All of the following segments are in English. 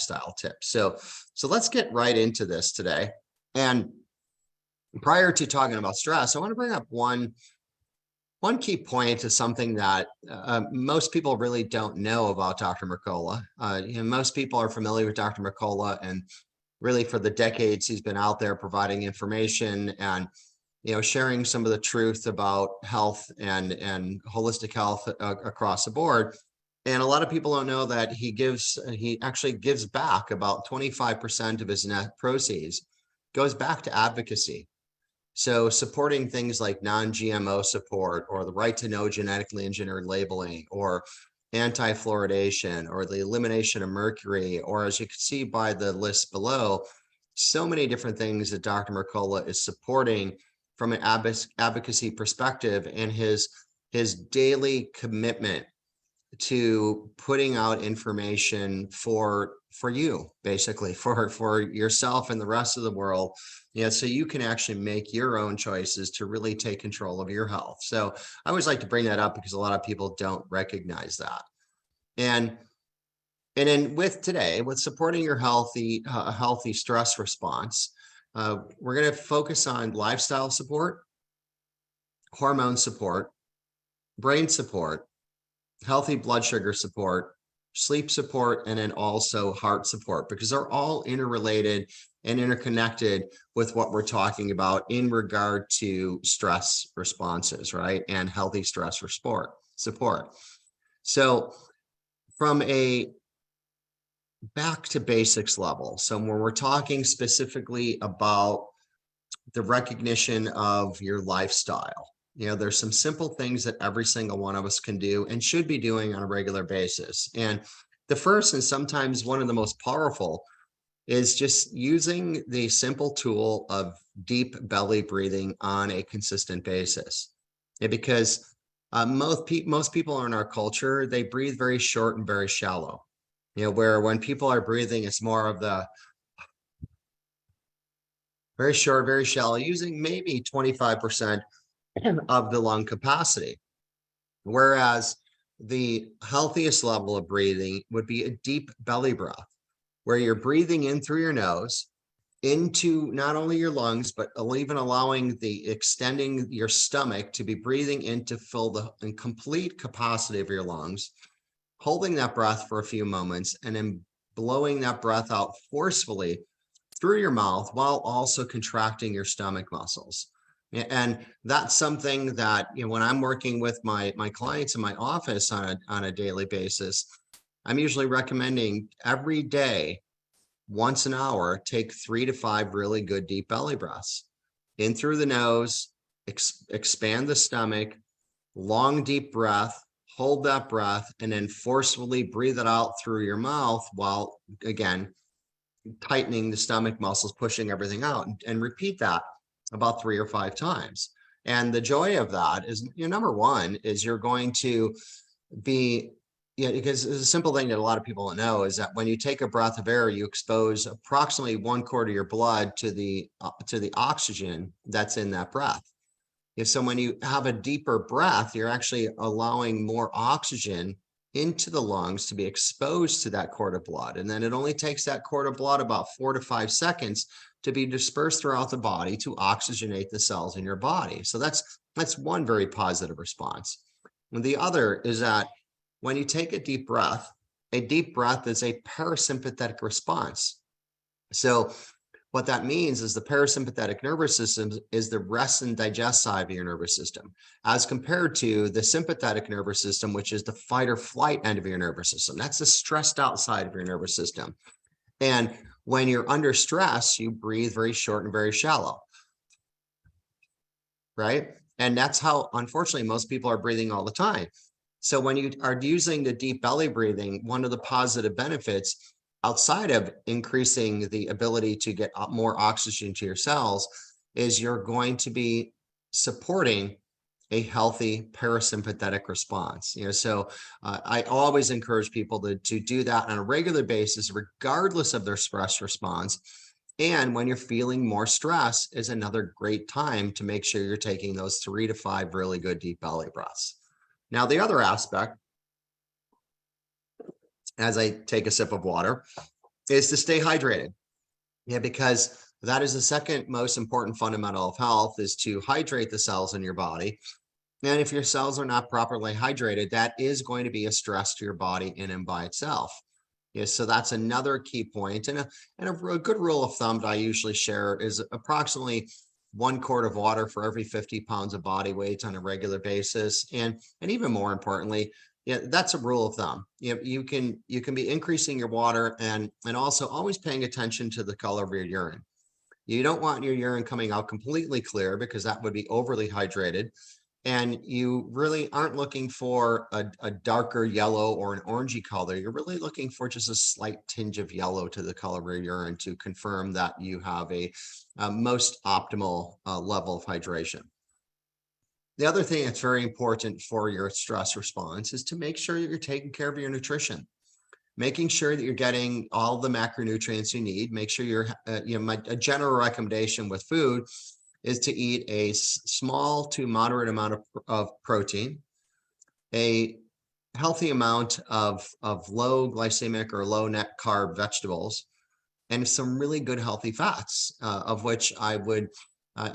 lifestyle tips. So let's get right into this today. And prior to talking about stress, I want to bring up one key point to something that most people really don't know about Dr. Mercola. Most people are familiar with Dr. Mercola, and really for the decades he's been out there providing information and sharing some of the truth about health and holistic health across the board. And a lot of people don't know that he actually gives back about 25% of his net proceeds goes back to advocacy. So supporting things like non-GMO support, or the right to know genetically engineered labeling, or anti-fluoridation, or the elimination of mercury, or as you can see by the list below, so many different things that Dr. Mercola is supporting from an advocacy perspective, and his daily commitment to putting out information for you, basically for yourself and the rest of the world, so you can actually make your own choices to really take control of your health. So I always like to bring that up because a lot of people don't recognize that. And then with supporting your healthy stress response, we're going to focus on lifestyle support, hormone support, brain support, healthy blood sugar support, sleep support, and then also heart support, because they're all interrelated and interconnected with what we're talking about in regard to stress responses, right? And healthy stress support. So from a back to basics level, so when we're talking specifically about the recognition of your lifestyle, there's some simple things that every single one of us can do and should be doing on a regular basis. And the first, and sometimes one of the most powerful, is just using the simple tool of deep belly breathing on a consistent basis. Because most people in our culture, they breathe very short and very shallow. Where when people are breathing, it's more of the very short, very shallow, using maybe 25% of the lung capacity. Whereas the healthiest level of breathing would be a deep belly breath, where you're breathing in through your nose into not only your lungs, but even allowing extending your stomach to be breathing in to fill the complete capacity of your lungs, holding that breath for a few moments, and then blowing that breath out forcefully through your mouth while also contracting your stomach muscles. And that's something that, when I'm working with my clients in my office on a daily basis, I'm usually recommending every day, once an hour, take 3 to 5 really good deep belly breaths in through the nose, expand the stomach, long deep breath, hold that breath, and then forcefully breathe it out through your mouth while, again, tightening the stomach muscles, pushing everything out, and repeat that about 3 or 5 times. And the joy of that is, number one, is you're going to be, because it's a simple thing that a lot of people don't know, is that when you take a breath of air, you expose approximately 1/4 of your blood to the oxygen that's in that breath. So when you have a deeper breath, you're actually allowing more oxygen into the lungs to be exposed to that quart of blood. And then it only takes that quart of blood about 4 to 5 seconds to be dispersed throughout the body to oxygenate the cells in your body. So that's one very positive response. And the other is that when you take a deep breath is a parasympathetic response. So what that means is the parasympathetic nervous system is the rest and digest side of your nervous system, as compared to the sympathetic nervous system, which is the fight or flight end of your nervous system. That's the stressed out side of your nervous system. And when you're under stress, you breathe very short and very shallow, right? And that's how, unfortunately, most people are breathing all the time. So when you are using the deep belly breathing, one of the positive benefits, outside of increasing the ability to get more oxygen to your cells, is you're going to be supporting a healthy parasympathetic response. So I always encourage people to do that on a regular basis, regardless of their stress response. And when you're feeling more stress is another great time to make sure you're taking those 3 to 5 really good deep belly breaths. Now, the other aspect, as I take a sip of water, is to stay hydrated. Yeah, because that is the second most important fundamental of health, is to hydrate the cells in your body. And if your cells are not properly hydrated, that is going to be a stress to your body in and by itself. Yeah, so that's another key point. And a good rule of thumb that I usually share is approximately 1 quart of water for every 50 pounds of body weight on a regular basis. And even more importantly, yeah, that's a rule of thumb. You can be increasing your water and also always paying attention to the color of your urine. You don't want your urine coming out completely clear, because that would be overly hydrated. And you really aren't looking for a darker yellow or an orangey color. You're really looking for just a slight tinge of yellow to the color of your urine to confirm that you have a most optimal level of hydration. The other thing that's very important for your stress response is to make sure that you're taking care of your nutrition, making sure that you're getting all the macronutrients you need. Make sure you're, a general recommendation with food is to eat a small to moderate amount of protein, a healthy amount of low glycemic or low net carb vegetables, and some really good healthy fats, of which I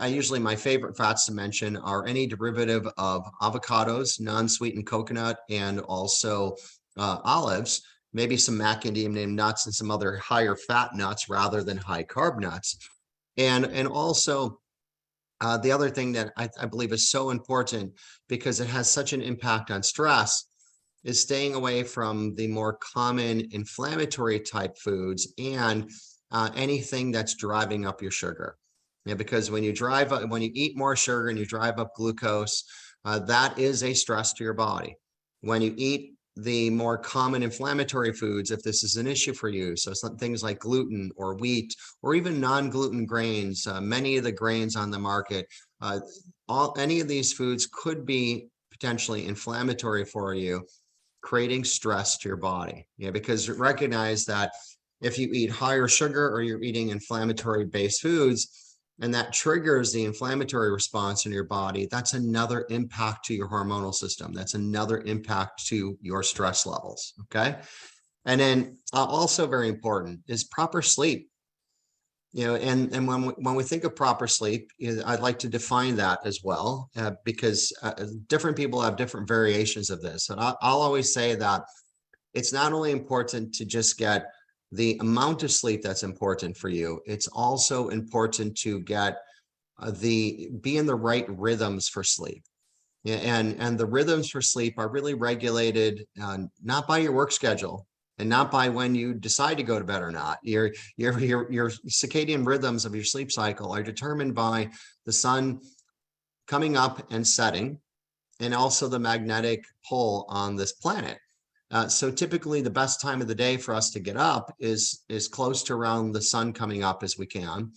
usually, my favorite fats to mention are any derivative of avocados, non-sweetened coconut, and also olives, maybe some macadamia nuts and some other higher fat nuts rather than high carb nuts. And also, the other thing that I believe is so important, because it has such an impact on stress, is staying away from the more common inflammatory type foods and anything that's driving up your sugar. Yeah, because when you eat more sugar and you drive up glucose, that is a stress to your body. When you eat the more common inflammatory foods, if this is an issue for you, so some things like gluten or wheat or even non-gluten grains, many of the grains on the market, any of these foods could be potentially inflammatory for you, creating stress to your body. Yeah, because recognize that if you eat higher sugar or you're eating inflammatory based foods, and that triggers the inflammatory response in your body, that's another impact to your hormonal system. That's another impact to your stress levels. Okay. And then also very important is proper sleep. And when we think of proper sleep, I'd like to define that as well, because different people have different variations of this. And I'll always say that it's not only important to just get the amount of sleep that's important for you, it's also important to get be in the right rhythms for sleep. Yeah, and the rhythms for sleep are really regulated not by your work schedule and not by when you decide to go to bed or not. Your circadian rhythms of your sleep cycle are determined by the sun coming up and setting, and also the magnetic pull on this planet. So typically the best time of the day for us to get up is close to around the sun coming up as we can,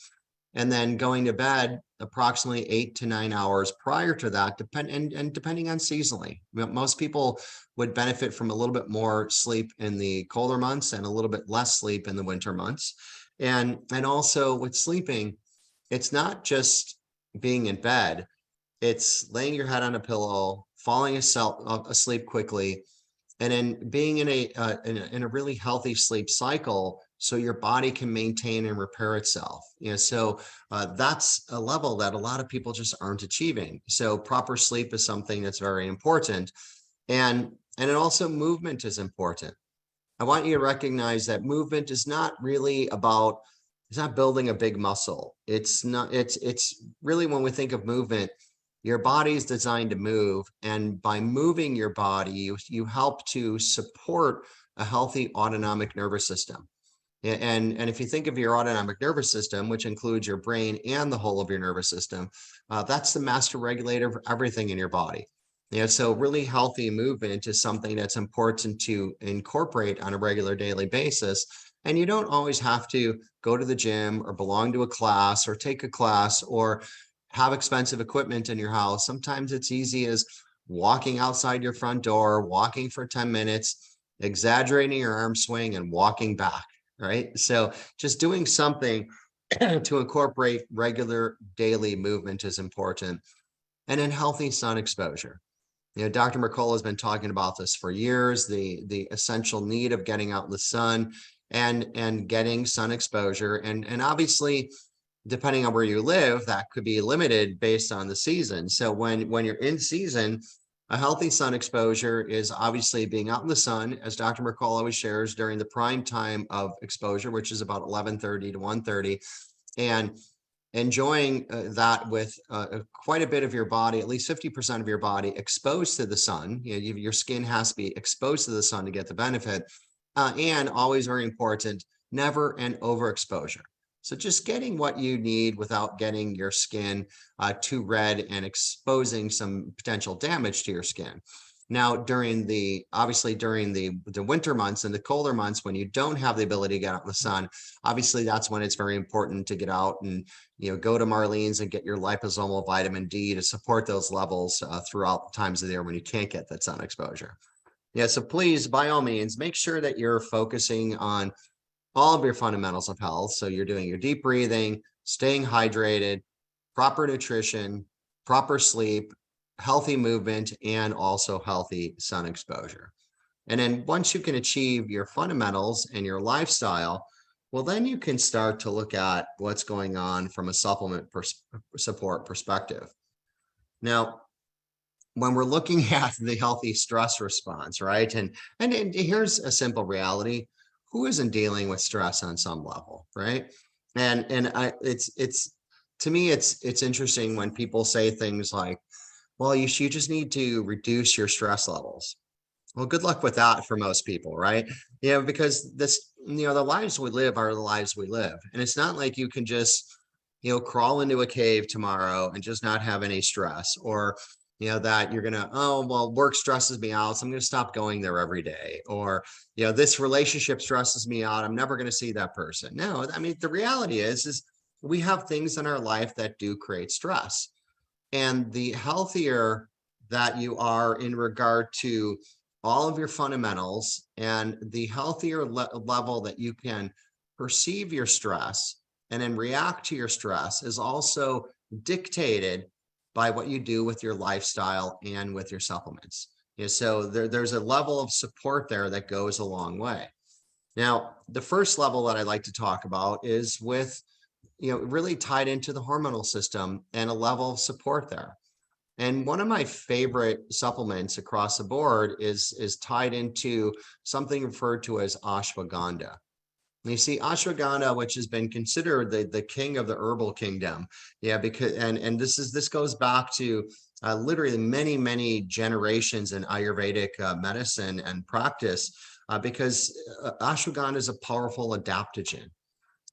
and then going to bed approximately 8 to 9 hours prior to that, depending on seasonally. Most people would benefit from a little bit more sleep in the colder months and a little bit less sleep in the winter months. And also with sleeping, it's not just being in bed, it's laying your head on a pillow, falling asleep quickly, and then being in a really healthy sleep cycle, so your body can maintain and repair itself. So that's a level that a lot of people just aren't achieving. So proper sleep is something that's very important, and it also, movement is important. I want you to recognize that movement is not really about, it's not building a big muscle. It's not, it's really, when we think of movement, your body is designed to move. And by moving your body, you help to support a healthy autonomic nervous system. And if you think of your autonomic nervous system, which includes your brain and the whole of your nervous system, that's the master regulator of everything in your body. So really healthy movement is something that's important to incorporate on a regular daily basis. And you don't always have to go to the gym or belong to a class or take a class or have expensive equipment in your house. Sometimes it's easy as walking outside your front door, walking for 10 minutes, exaggerating your arm swing and walking back, right? So just doing something to incorporate regular daily movement is important. And then healthy sun exposure. Dr. Mercola has been talking about this for years, the essential need of getting out in the sun. and getting sun exposure. And obviously, depending on where you live, that could be limited based on the season. So when you're in season, a healthy sun exposure is obviously being out in the sun, as Dr. Mercola always shares, during the prime time of exposure, which is about 11:30 to 1:30, and enjoying that with quite a bit of your body, at least 50% of your body exposed to the sun. Your skin has to be exposed to the sun to get the benefit. And always very important, never an overexposure. So just getting what you need without getting your skin too red and exposing some potential damage to your skin. Now, during the winter months and the colder months, when you don't have the ability to get out in the sun, obviously that's when it's very important to get out and go to Marlene's and get your liposomal vitamin D to support those levels throughout times of the year when you can't get that sun exposure. Yeah, so please, by all means, make sure that you're focusing on all of your fundamentals of health. So you're doing your deep breathing, staying hydrated, proper nutrition, proper sleep, healthy movement, and also healthy sun exposure. And then once you can achieve your fundamentals and your lifestyle, well, then you can start to look at what's going on from a supplement support perspective. Now, when we're looking at the healthy stress response, right? And here's a simple reality: who isn't dealing with stress on some level, right? And it's to me, it's interesting when people say things like, well, you just need to reduce your stress levels. Well, good luck with that for most people, right? Because the lives we live are the lives we live. And it's not like you can just, crawl into a cave tomorrow and just not have any stress, or, that you're going to, oh, well, work stresses me out, so I'm going to stop going there every day. Or, this relationship stresses me out, I'm never going to see that person. No, I mean, the reality is we have things in our life that do create stress. And the healthier that you are in regard to all of your fundamentals, and the healthier level that you can perceive your stress and then react to your stress, is also dictated by what you do with your lifestyle and with your supplements. So there's a level of support there that goes a long way. Now, the first level that I'd like to talk about is with, really tied into the hormonal system and a level of support there. And one of my favorite supplements across the board is tied into something referred to as ashwagandha. And you see, ashwagandha, which has been considered the king of the herbal kingdom, because and this goes back to literally many generations in Ayurvedic medicine and practice, because ashwagandha is a powerful adaptogen.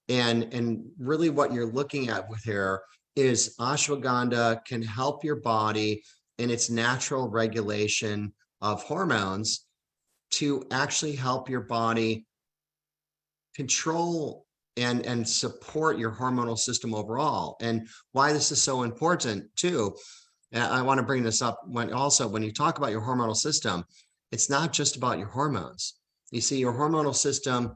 And really what you're looking at with here is ashwagandha can help your body in its natural regulation of hormones to actually help your body control and support your hormonal system overall. And why this is so important too, and I want to bring this up, when you talk about your hormonal system, it's not just about your hormones. You see, your hormonal system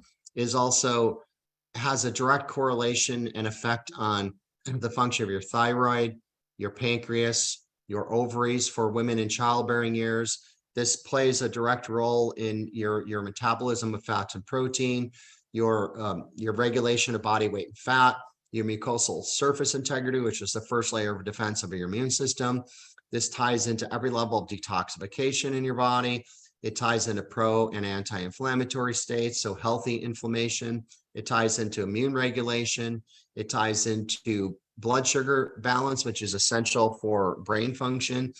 has a direct correlation and effect on the function of your thyroid, your pancreas, your ovaries for women in childbearing years. This plays a direct role in your metabolism of fats and protein, your regulation of body weight and fat, your mucosal surface integrity, which is the first layer of defense of your immune system. This ties into every level of detoxification in your body. It ties into pro and anti-inflammatory states, so healthy inflammation. It ties into immune regulation. It ties into blood sugar balance, which is essential for brain function.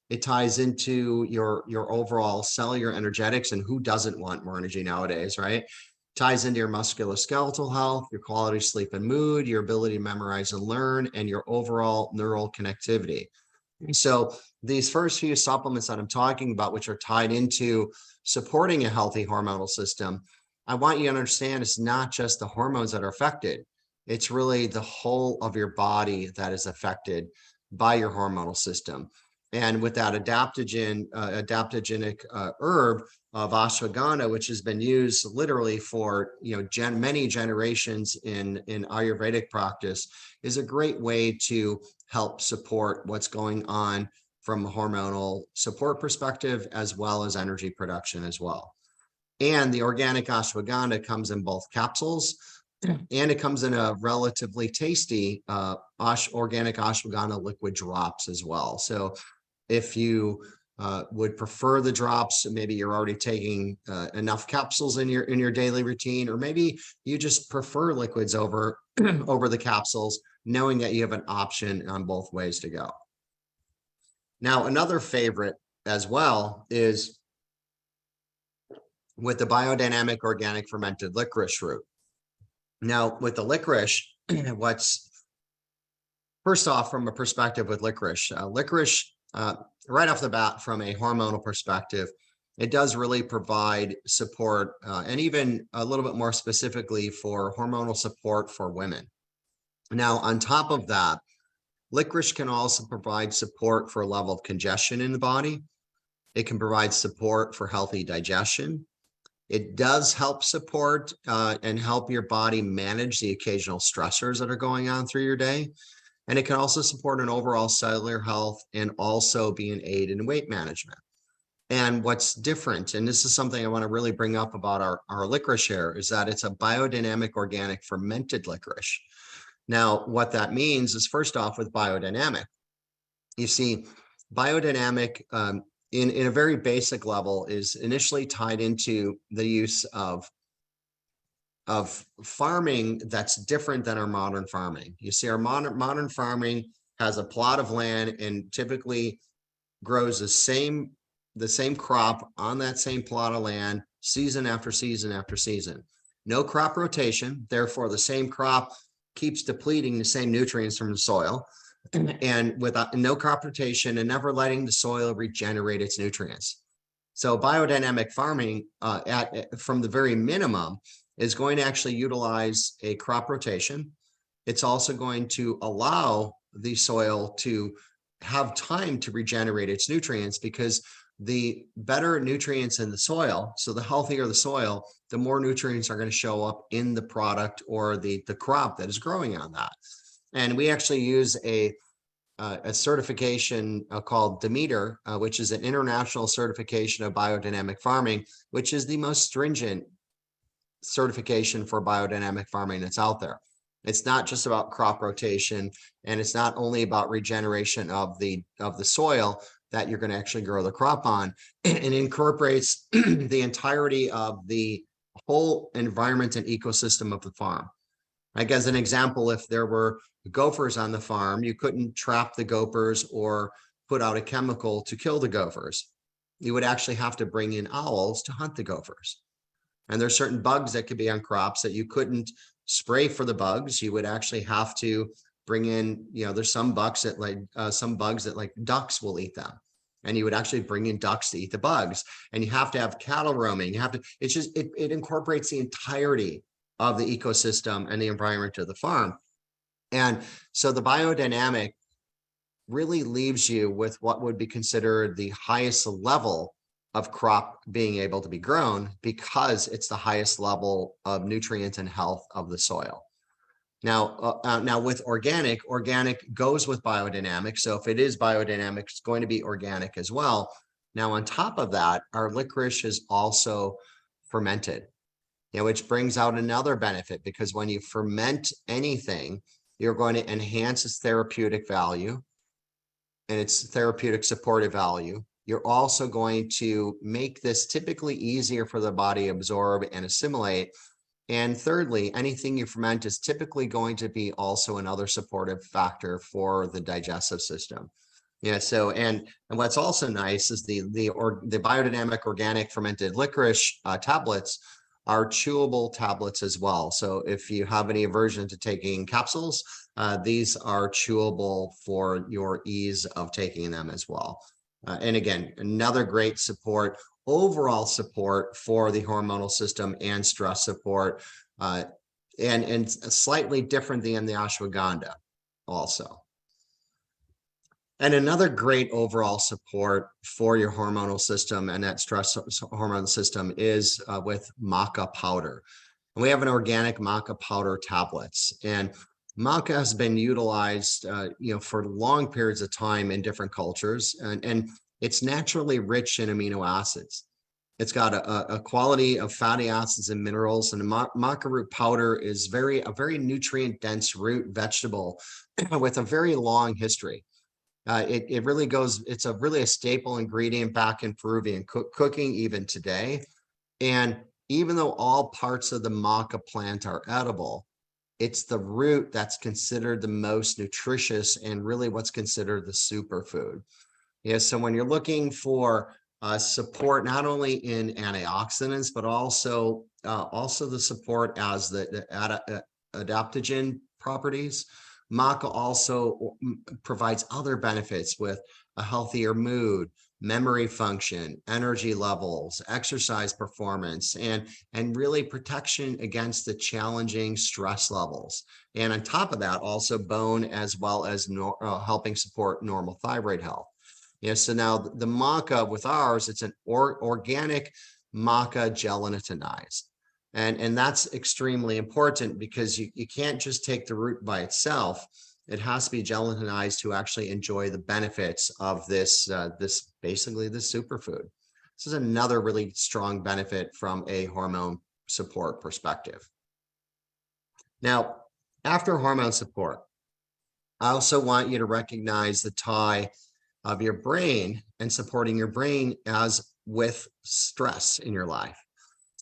It ties into your overall cellular energetics, and who doesn't want more energy nowadays, right? Ties into your musculoskeletal health, your quality of sleep and mood, your ability to memorize and learn, and your overall neural connectivity. So these first few supplements that I'm talking about, which are tied into supporting a healthy hormonal system, I want you to understand it's not just the hormones that are affected. It's really the whole of your body that is affected by your hormonal system. And with that adaptogenic herb of ashwagandha, which has been used literally for many generations in Ayurvedic practice, is a great way to help support what's going on from a hormonal support perspective, as well as energy production as well. And the organic ashwagandha comes in both capsules, and it comes in a relatively tasty organic ashwagandha liquid drops as well. So if you would prefer the drops, maybe you're already taking enough capsules in your daily routine, or maybe you just prefer liquids over over the capsules, knowing that you have an option on both ways to go. Now, another favorite as well is with the biodynamic organic fermented licorice root. Now, with the licorice, what's first off, from a perspective with licorice, right off the bat, from a hormonal perspective, it does really provide support, and even a little bit more specifically for hormonal support for women. Now, on top of that, licorice can also provide support for a level of congestion in the body. It can provide support for healthy digestion. It does help support and help your body manage the occasional stressors that are going on through your day. And it can also support an overall cellular health and also be an aid in weight management. And what's different, and this is something I want to really bring up about our licorice here, is that it's a biodynamic organic fermented licorice. Now, what that means is, first off, with biodynamic, you see, biodynamic in a very basic level is initially tied into the use of farming that's different than our modern farming. You see, our modern farming has a plot of land and typically grows the same crop on that same plot of land, season after season after season. No crop rotation, therefore the same crop keeps depleting the same nutrients from the soil, and without no crop rotation and never letting the soil regenerate its nutrients. So biodynamic farming from the very minimum is going to actually utilize a crop rotation. It's also going to allow the soil to have time to regenerate its nutrients, because the better nutrients in the soil, so the healthier the soil, the more nutrients are going to show up in the product or the crop that is growing on that. And we actually use a certification called Demeter, which is an international certification of biodynamic farming, which is the most stringent certification for biodynamic farming that's out there. It's not just about crop rotation, and it's not only about regeneration of the soil that you're going to actually grow the crop on. It incorporates the entirety of the whole environment and ecosystem of the farm. Like, as an example, if there were gophers on the farm, you couldn't trap the gophers or put out a chemical to kill the gophers. You would actually have to bring in owls to hunt the gophers. And there's certain bugs that could be on crops that you couldn't spray for the bugs. You would actually have to bring in, there's some bugs that like ducks will eat them. And you would actually bring in ducks to eat the bugs. And you have to have cattle roaming. It incorporates the entirety of the ecosystem and the environment of the farm. And so the biodynamic really leaves you with what would be considered the highest level of crop being able to be grown, because it's the highest level of nutrient and health of the soil. Now, with organic goes with biodynamic. So if it is biodynamic, it's going to be organic as well. Now, on top of that, our licorice is also fermented, which brings out another benefit, because when you ferment anything, you're going to enhance its therapeutic value and its therapeutic supportive value. You're also going to make this typically easier for the body to absorb and assimilate. And thirdly, anything you ferment is typically going to be also another supportive factor for the digestive system. So and what's also nice is the biodynamic organic fermented licorice tablets are chewable tablets as well. So if you have any aversion to taking capsules, these are chewable for your ease of taking them as well. And again, another great overall support for the hormonal system and stress support, and slightly different than the ashwagandha also. And another great overall support for your hormonal system and that stress hormone system is with maca powder. And we have an organic maca powder tablets, and maca has been utilized, for long periods of time in different cultures, and it's naturally rich in amino acids. It's got a quality of fatty acids and minerals, and the maca root powder is a very nutrient dense root vegetable with a very long history. It really goes, it's really a staple ingredient back in Peruvian cooking even today. And even though all parts of the maca plant are edible, it's the root that's considered the most nutritious and really what's considered the superfood. Yeah, so when you're looking for support, not only in antioxidants, but also the support as the adaptogen properties, maca also provides other benefits with a healthier mood, memory function, energy levels, exercise performance, and really protection against the challenging stress levels. And on top of that, also bone as well as helping support normal thyroid health. Yeah, so now the maca with ours, it's an organic maca gelatinized. And that's extremely important because you can't just take the root by itself. It has to be gelatinized to actually enjoy the benefits of this basically this superfood. This is another really strong benefit from a hormone support perspective. Now, after hormone support, I also want you to recognize the tie of your brain and supporting your brain as with stress in your life.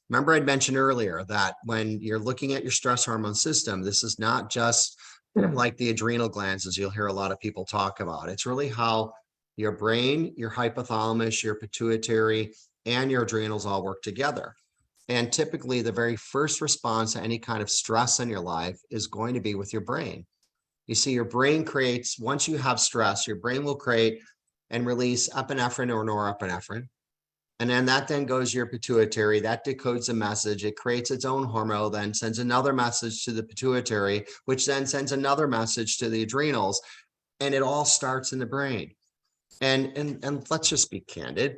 Remember, I'd mentioned earlier that when you're looking at your stress hormone system, this is not just like the adrenal glands, as you'll hear a lot of people talk about. It's really how your brain, your hypothalamus, your pituitary, and your adrenals all work together. And typically, the very first response to any kind of stress in your life is going to be with your brain. You see, your brain creates, once you have stress, your brain will create and release epinephrine or norepinephrine. And then that then goes to your pituitary, that decodes a message. It creates its own hormone, then sends another message to the pituitary, which then sends another message to the adrenals. And it all starts in the brain. And let's just be candid.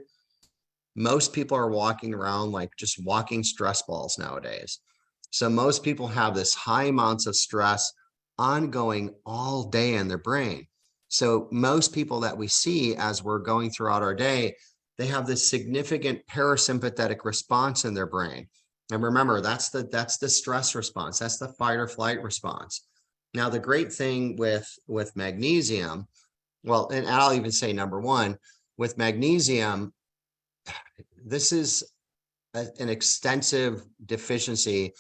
Most people are walking around like just walking stress balls nowadays. So most people have this high amounts of stress ongoing all day in their brain. So most people that we see as we're going throughout our day, they have this significant parasympathetic response in their brain. And remember, that's the stress response. That's the fight or flight response. Now, the great thing with magnesium, well, and I'll even say number one, with magnesium, this is an extensive deficiency.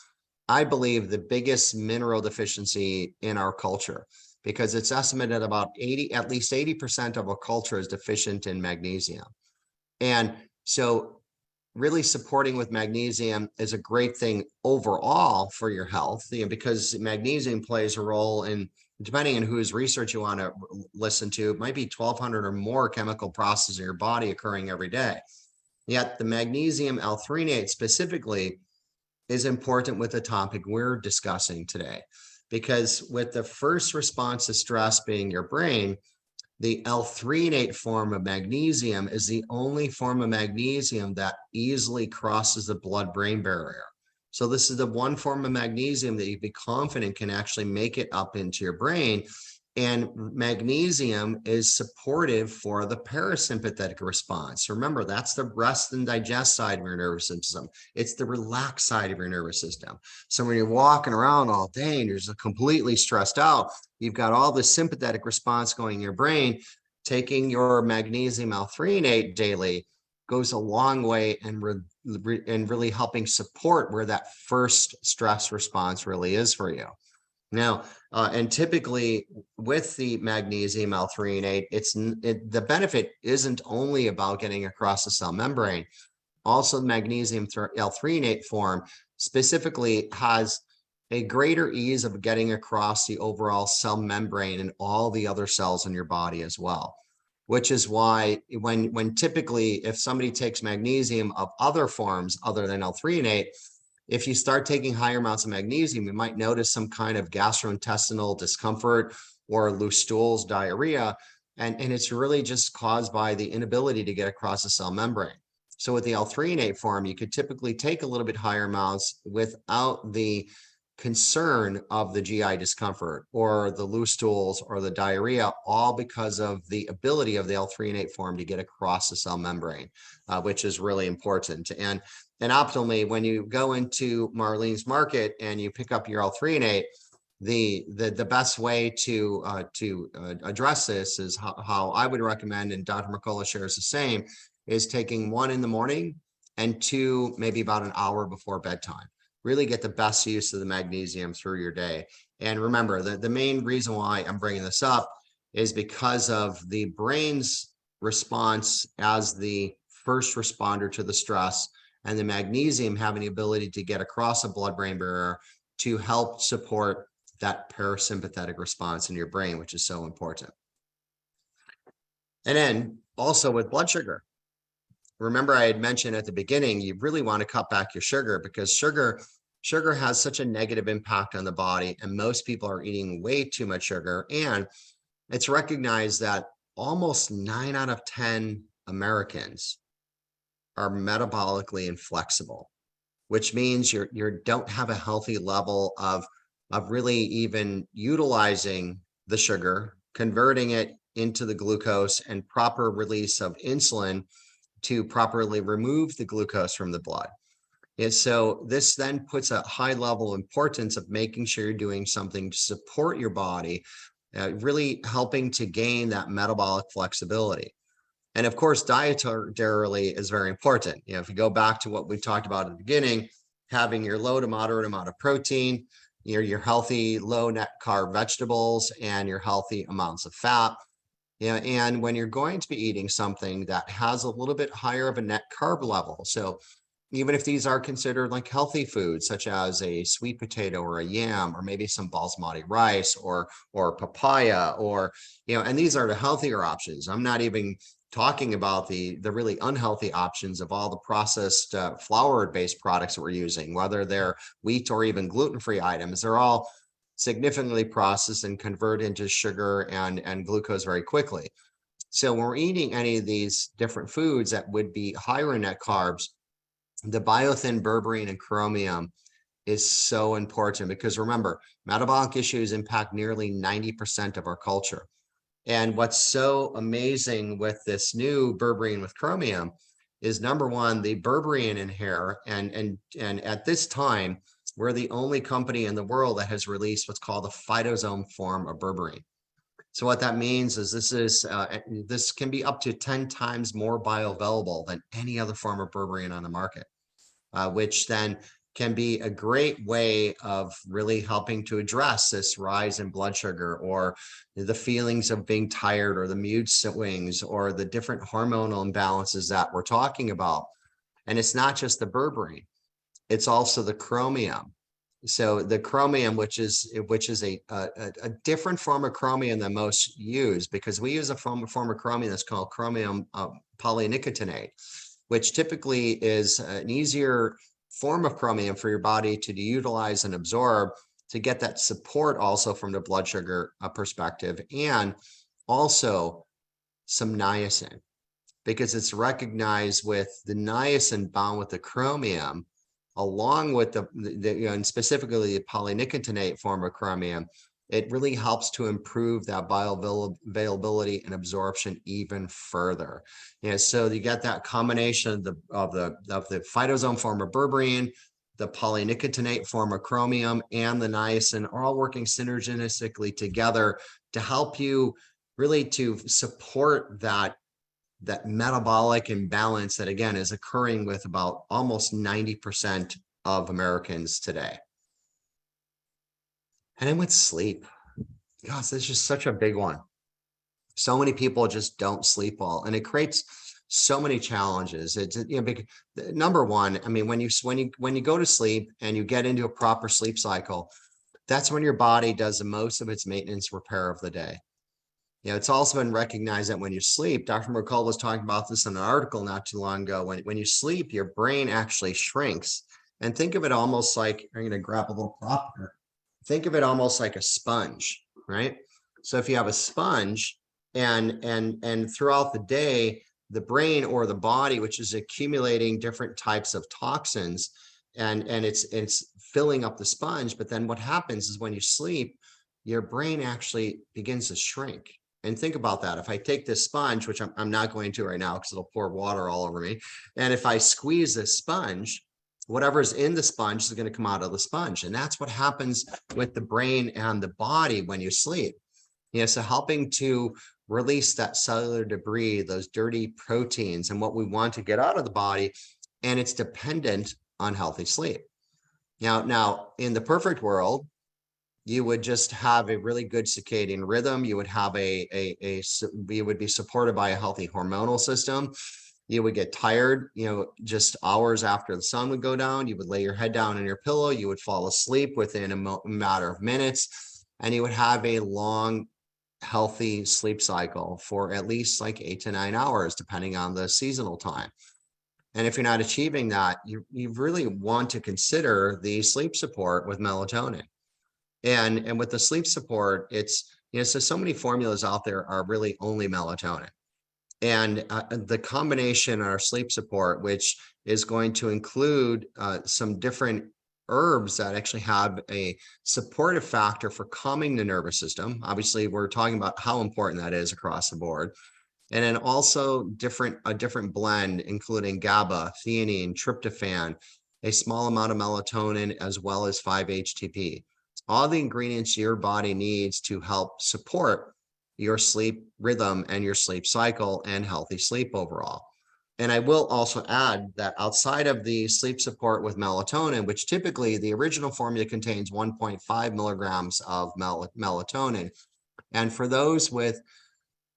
I believe the biggest mineral deficiency in our culture, because it's estimated about at least 80% of our culture is deficient in magnesium. And so really supporting with magnesium is a great thing overall for your health, because magnesium plays a role in, depending on whose research you want to listen to, it might be 1,200 or more chemical processes in your body occurring every day. Yet the magnesium L-threonate specifically is important with the topic we're discussing today, because with the first response to stress being your brain, the L-threonate form of magnesium is the only form of magnesium that easily crosses the blood-brain barrier. So this is the one form of magnesium that you can be confident can actually make it up into your brain. And magnesium is supportive for the parasympathetic response. Remember, that's the rest and digest side of your nervous system. It's the relaxed side of your nervous system. So when you're walking around all day and you're just completely stressed out, you've got all this sympathetic response going in your brain. Taking your magnesium L-threonate daily goes a long way and really helping support where that first stress response really is for you. Now, and typically with the magnesium L-threonate, the benefit isn't only about getting across the cell membrane. Also, the magnesium L-threonate form specifically has a greater ease of getting across the overall cell membrane and all the other cells in your body as well. Which is why when typically if somebody takes magnesium of other forms other than L-threonate, if you start taking higher amounts of magnesium, you might notice some kind of gastrointestinal discomfort or loose stools, diarrhea, and it's really just caused by the inability to get across the cell membrane. So with the L-threonate form, you could typically take a little bit higher amounts without the concern of the GI discomfort or the loose stools or the diarrhea, all because of the ability of the L-threonate form to get across the cell membrane, which is really important. And optimally, when you go into Marlene's market and you pick up your L-threonate, the best way to address this is how I would recommend, and Dr. Mercola shares the same, is taking 1 in the morning and 2 maybe about an hour before bedtime. Really get the best use of the magnesium through your day. And remember, the main reason why I'm bringing this up is because of the brain's response as the first responder to the stress, and the magnesium having the ability to get across a blood-brain barrier to help support that parasympathetic response in your brain, which is so important. And then also with blood sugar, remember I had mentioned at the beginning, you really want to cut back your sugar, because sugar has such a negative impact on the body, and most people are eating way too much sugar. And it's recognized that almost 9 out of 10 Americans are metabolically inflexible, which means you don't have a healthy level of really even utilizing the sugar, converting it into the glucose, and proper release of insulin to properly remove the glucose from the blood. And so this then puts a high level of importance of making sure you're doing something to support your body, really helping to gain that metabolic flexibility. And of course, dietarily is very important. If you go back to what we talked about at the beginning, having your low to moderate amount of protein, your healthy low net carb vegetables, and your healthy amounts of fat. And when you're going to be eating something that has a little bit higher of a net carb level, so even if these are considered like healthy foods, such as a sweet potato or a yam, or maybe some basmati rice or papaya, or and these are the healthier options. I'm not even talking about the really unhealthy options of all the processed flour-based products that we're using, whether they're wheat or even gluten-free items. They're all significantly processed and convert into sugar and glucose very quickly. So when we're eating any of these different foods that would be higher in net carbs, the biothin, berberine, and chromium is so important, because remember, metabolic issues impact nearly 90% of our culture. And what's so amazing with this new berberine with chromium is, number one, the berberine in here, and at this time, we're the only company in the world that has released what's called the phytosome form of berberine. So what that means is this can be up to 10 times more bioavailable than any other form of berberine on the market, which then can be a great way of really helping to address this rise in blood sugar, or the feelings of being tired, or the mood swings, or the different hormonal imbalances that we're talking about. And it's not just the berberine, it's also the chromium. So the chromium, which is a different form of chromium than most use, because we use a form of chromium that's called chromium polynicotinate, which typically is an easier form of chromium for your body to utilize and absorb, to get that support also from the blood sugar perspective, and also some niacin, because it's recognized with the niacin bound with the chromium, along with and specifically the polynicotinate form of chromium, it really helps to improve that bioavailability and absorption even further. So you get that combination of the phytosome form of berberine, the polynicotinate form of chromium, and the niacin are all working synergistically together to help you really to support that metabolic imbalance that, again, is occurring with about almost 90% of Americans today. And then with sleep, gosh, this is just such a big one. So many people just don't sleep well, and it creates so many challenges. It's number one, I mean, when you go to sleep and you get into a proper sleep cycle, that's when your body does the most of its maintenance repair of the day. It's also been recognized that when you sleep, Dr. Mercola was talking about this in an article not too long ago, when you sleep, your brain actually shrinks. And think of it almost like, I'm going to grab a little prop here. Think of it almost like a sponge, right? So if you have a sponge and throughout the day, the brain or the body, which is accumulating different types of toxins, and it's filling up the sponge. But then what happens is when you sleep, your brain actually begins to shrink. And think about that. If I take this sponge, which I'm not going to right now because it'll pour water all over me, and if I squeeze this sponge, whatever's in the sponge is going to come out of the sponge. And that's what happens with the brain and the body when you sleep. So helping to release that cellular debris, those dirty proteins, and what we want to get out of the body, and it's dependent on healthy sleep. Now, in the perfect world, you would just have a really good circadian rhythm. You would have you would be supported by a healthy hormonal system. You would get tired, just hours after the sun would go down. You would lay your head down on your pillow. You would fall asleep within a matter of minutes, and you would have a long, healthy sleep cycle for at least like 8 to 9 hours, depending on the seasonal time. And if you're not achieving that, you really want to consider the sleep support with melatonin. And with the sleep support, it's, so many formulas out there are really only melatonin. And the combination of our sleep support, which is going to include some different herbs that actually have a supportive factor for calming the nervous system. Obviously, we're talking about how important that is across the board. And then also a different blend, including GABA, theanine, tryptophan, a small amount of melatonin, as well as 5-HTP. All the ingredients your body needs to help support your sleep rhythm and your sleep cycle and healthy sleep overall. And I will also add that outside of the sleep support with melatonin, which typically the original formula contains 1.5 milligrams of melatonin. And for those with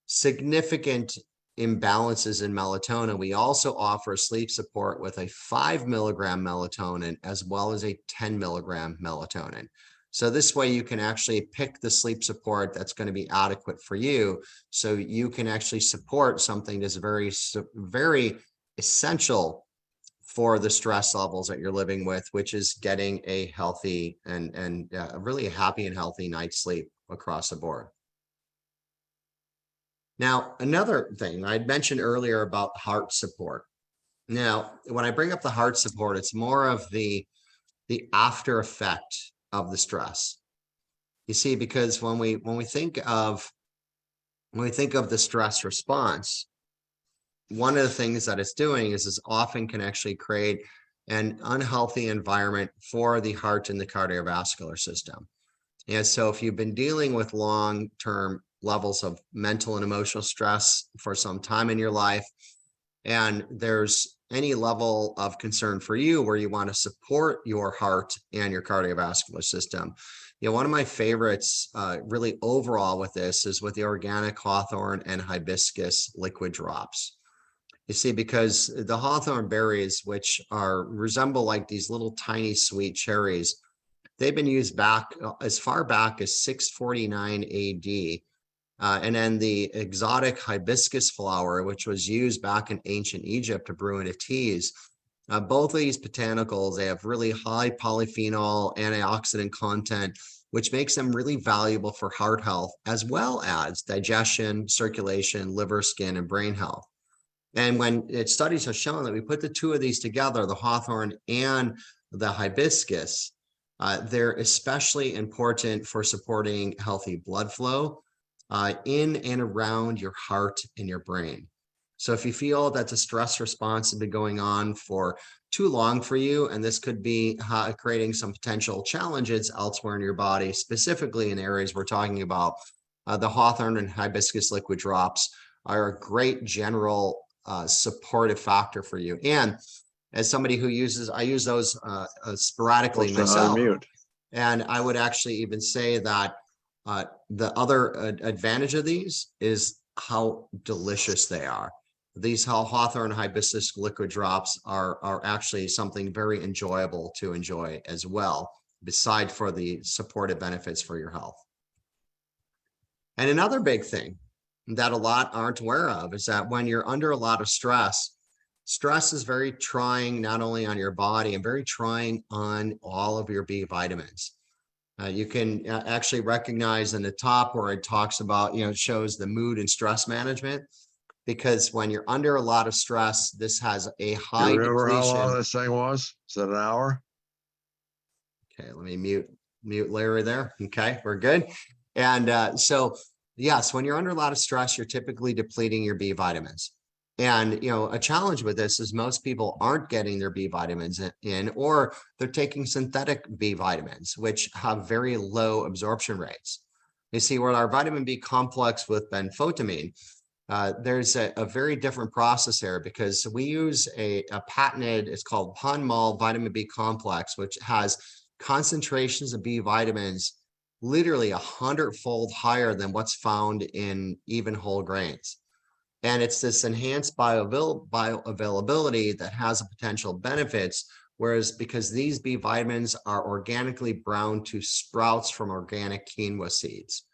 significant imbalances in melatonin, we also offer sleep support with a 5 milligram melatonin as well as a 10 milligram melatonin. So this way you can actually pick the sleep support that's going to be adequate for you, so you can actually support something that's very, very essential for the stress levels that you're living with, which is getting a healthy and really a happy and healthy night's sleep across the board. Now, another thing I'd mentioned earlier about heart support. Now, when I bring up the heart support, it's more of the after effect of the stress. You see, because when we think of the stress response, one of the things that it's doing is often can actually create an unhealthy environment for the heart and the cardiovascular system. And so if you've been dealing with long-term levels of mental and emotional stress for some time in your life, and there's any level of concern for you where you want to support your heart and your cardiovascular system, one of my favorites really overall with this is with the organic hawthorn and hibiscus liquid drops. You see, because the hawthorn berries, which resemble like these little tiny sweet cherries, they've been used back as far back as 649 AD. And then the exotic hibiscus flower, which was used back in ancient Egypt to brew into teas. Both of these botanicals, they have really high polyphenol antioxidant content, which makes them really valuable for heart health, as well as digestion, circulation, liver, skin, and brain health. And when studies have shown that we put the two of these together, the hawthorn and the hibiscus, they're especially important for supporting healthy blood flow in and around your heart and your brain. So if you feel that the stress response has been going on for too long for you, and this could be creating some potential challenges elsewhere in your body, specifically in areas we're talking about, the hawthorn and hibiscus liquid drops are a great general supportive factor for you. And as somebody who I use those sporadically myself. And I would actually even say that the other advantage of these is how delicious they are. These hawthorn hibiscus liquid drops are actually something very enjoyable to enjoy as well, beside for the supportive benefits for your health. And another big thing that a lot aren't aware of is that when you're under a lot of stress is very trying, not only on your body, and very trying on all of your B vitamins. You can actually recognize in the top where it talks about, it shows the mood and stress management. because when you're under a lot of stress, this has a You high remember how long depletion. this thing was? Is that an hour? Okay, let me mute Larry there. Okay, we're good. And so, yes, when you're under a lot of stress, you're typically depleting your B vitamins. And, a challenge with this is most people aren't getting their B vitamins in, or they're taking synthetic B vitamins, which have very low absorption rates. You see, with our vitamin B complex with benfotiamine, there's a very different process here because we use a patented, it's called Pon-Mol vitamin B complex, which has concentrations of B vitamins literally 100-fold higher than what's found in even whole grains. And it's this enhanced bioavailability that has a potential benefits, whereas because these B vitamins are organically ground to sprouts from organic quinoa seeds.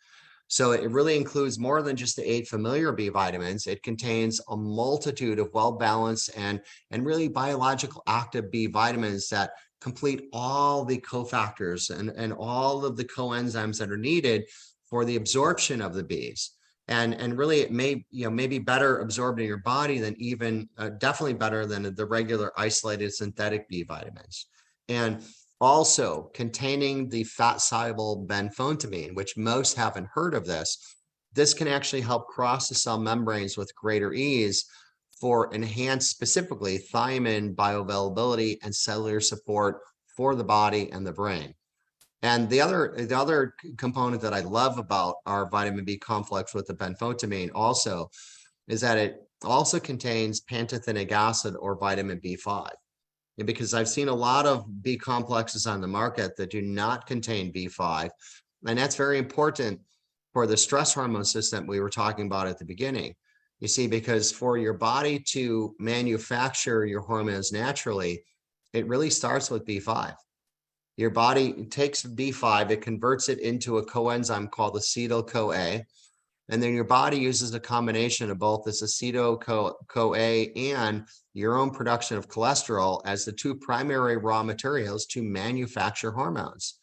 So it really includes more than just the 8 familiar B vitamins. It contains a multitude of well-balanced and really biological active B vitamins that complete all the cofactors and all of the coenzymes that are needed for the absorption of the Bs. And really it may be better absorbed in your body than even definitely better than the regular isolated synthetic B vitamins. And also containing the fat-soluble benfotiamine, which most haven't heard of this. This can actually help cross the cell membranes with greater ease for enhanced, specifically, thiamine bioavailability and cellular support for the body and the brain. And the other component that I love about our vitamin B complex with the benfotiamine also is that it also contains pantothenic acid or vitamin B5. Because I've seen a lot of B complexes on the market that do not contain B5. And that's very important for the stress hormone system we were talking about at the beginning. You see, because for your body to manufacture your hormones naturally, it really starts with B5. Your body takes B5, it converts it into a coenzyme called acetyl-CoA. And then your body uses a combination of both this acetyl-CoA and your own production of cholesterol as the two primary raw materials to manufacture hormones.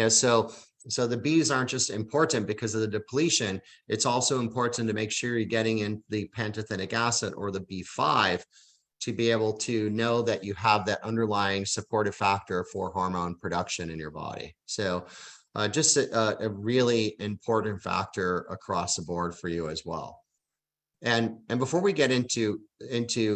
So the Bs aren't just important because of the depletion. It's also important to make sure you're getting in the pantothenic acid or the B5 to be able to know that you have that underlying supportive factor for hormone production in your body. So just a really important factor across the board for you as well. And before we get into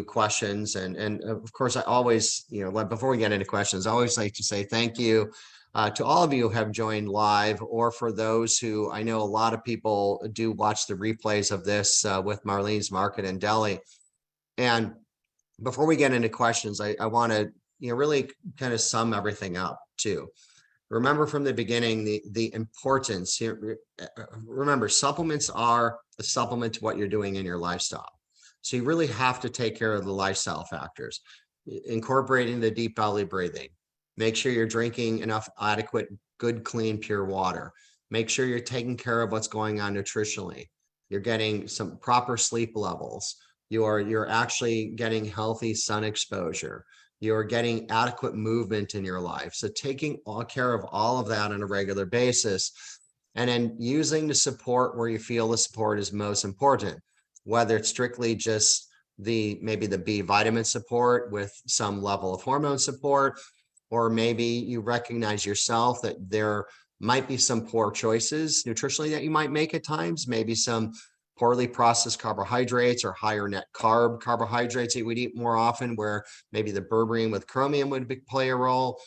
questions, and of course, I always, before we get into questions, I always like to say thank you to all of you who have joined live, or for those who, I know a lot of people do watch the replays of this with Marlene's Market in Delhi. And before we get into questions, I want to, really kind of sum everything up too. Remember from the beginning, the importance here. Remember, supplements are a supplement to what you're doing in your lifestyle. So you really have to take care of the lifestyle factors, incorporating the deep belly breathing. Make sure you're drinking enough adequate, good, clean, pure water. Make sure you're taking care of what's going on nutritionally. You're getting some proper sleep levels. You're actually getting healthy sun exposure. You're getting adequate movement in your life. So taking care of all of that on a regular basis, and then using the support where you feel the support is most important, whether it's strictly just maybe the B vitamin support with some level of hormone support, or maybe you recognize yourself that there might be some poor choices nutritionally that you might make at times, maybe some poorly processed carbohydrates or higher net carbohydrates that we'd eat more often, where maybe the berberine with chromium would play a role.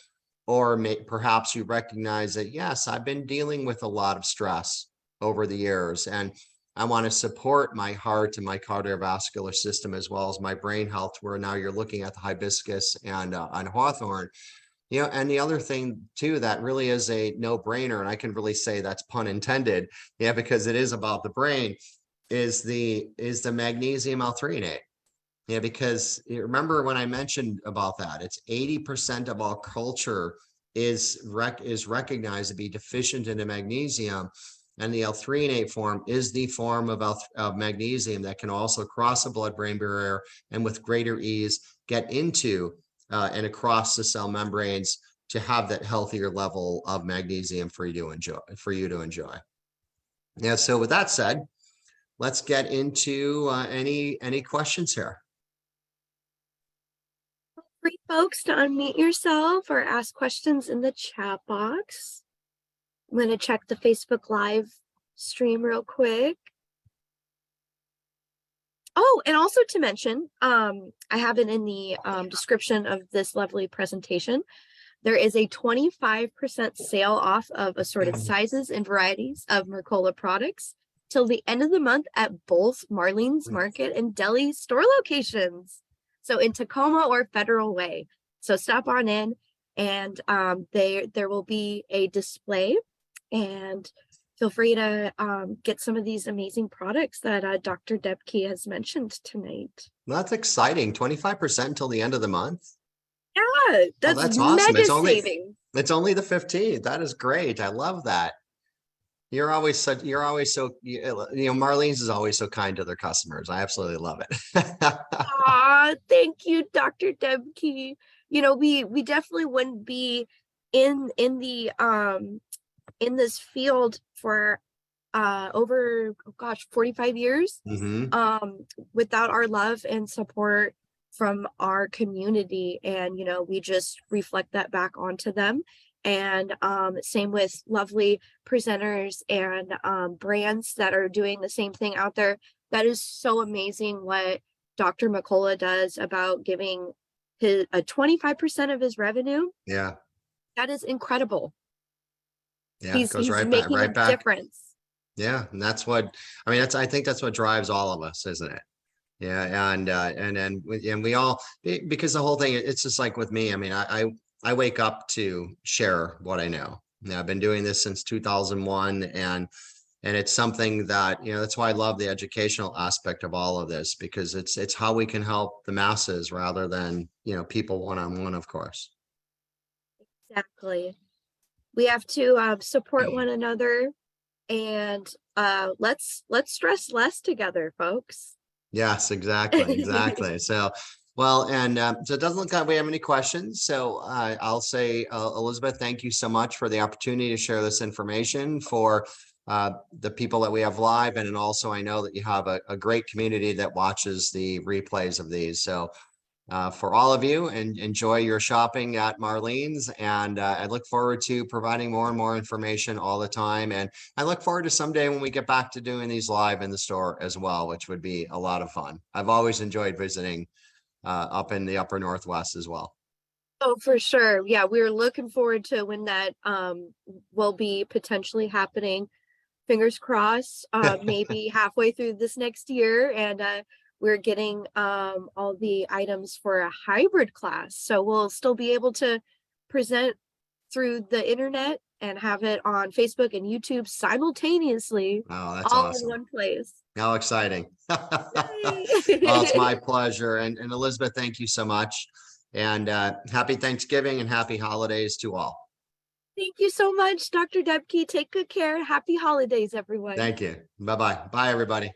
Or perhaps you recognize that, yes, I've been dealing with a lot of stress over the years, and I want to support my heart and my cardiovascular system as well as my brain health, where now you're looking at the hibiscus and on hawthorn. And the other thing too, that really is a no-brainer, and I can really say that's pun intended, because it is about the brain, is the magnesium L-threonate. Because you remember when I mentioned about that, it's 80% of all culture is recognized to be deficient in the magnesium, and the L-threonate form is the form of magnesium that can also cross the blood-brain barrier and with greater ease get into and across the cell membranes to have that healthier level of magnesium for you to enjoy. So with that said, let's get into any questions here. Free folks to unmute yourself or ask questions in the chat box. I'm going to check the Facebook Live stream real quick. Oh, and also to mention, I have it in the description of this lovely presentation. There is a 25% sale off of assorted sizes and varieties of Mercola products till the end of the month at both Marlene's Market and Deli store locations. So in Tacoma or Federal Way. So stop on in, and there will be a display, and feel free to get some of these amazing products that Dr. Depke has mentioned tonight. That's exciting. 25% until the end of the month. Yeah, that's awesome. mega savings. It's only the 15th. That is great. I love that. You're always so, Marlene's is always so kind to their customers. I absolutely love it. Aw, thank you, Dr. Depke. We definitely wouldn't be in this field for over 45 years without our love and support from our community, and we just reflect that back onto them. And same with lovely presenters and brands that are doing the same thing out there. That is so amazing what Dr. Mercola does about giving a 25% of his revenue. Yeah. That is incredible. Yeah, it goes he's right making back, a difference. Yeah, and that's what I think that's what drives all of us, isn't it? Yeah, and we all, because the whole thing, it's just like with me. I wake up to share what I know. I've been doing this since 2001, and it's something that, that's why I love the educational aspect of all of this, because it's how we can help the masses rather than, people one-on-one, of course. Exactly. We have to support one another, and let's stress less together, folks. Yes, exactly. So, well, and so it doesn't look like we have any questions. So I'll say, Elizabeth, thank you so much for the opportunity to share this information for the people that we have live. And also, I know that you have a great community that watches the replays of these. So for all of you, and enjoy your shopping at Marlene's. And I look forward to providing more and more information all the time. And I look forward to someday when we get back to doing these live in the store as well, which would be a lot of fun. I've always enjoyed visiting up in the upper Northwest as well. Oh, for sure. Yeah, we're looking forward to when that will be potentially happening. Fingers crossed, maybe halfway through this next year. And we're getting all the items for a hybrid class. So we'll still be able to present through the internet and have it on Facebook and YouTube simultaneously. Oh, that's all awesome. in one place. How exciting. Well, it's my pleasure. And Elizabeth, thank you so much. And happy Thanksgiving and happy holidays to all. Thank you so much, Dr. Depke. Take good care. Happy holidays, everyone. Thank you. Bye-bye. Bye, everybody.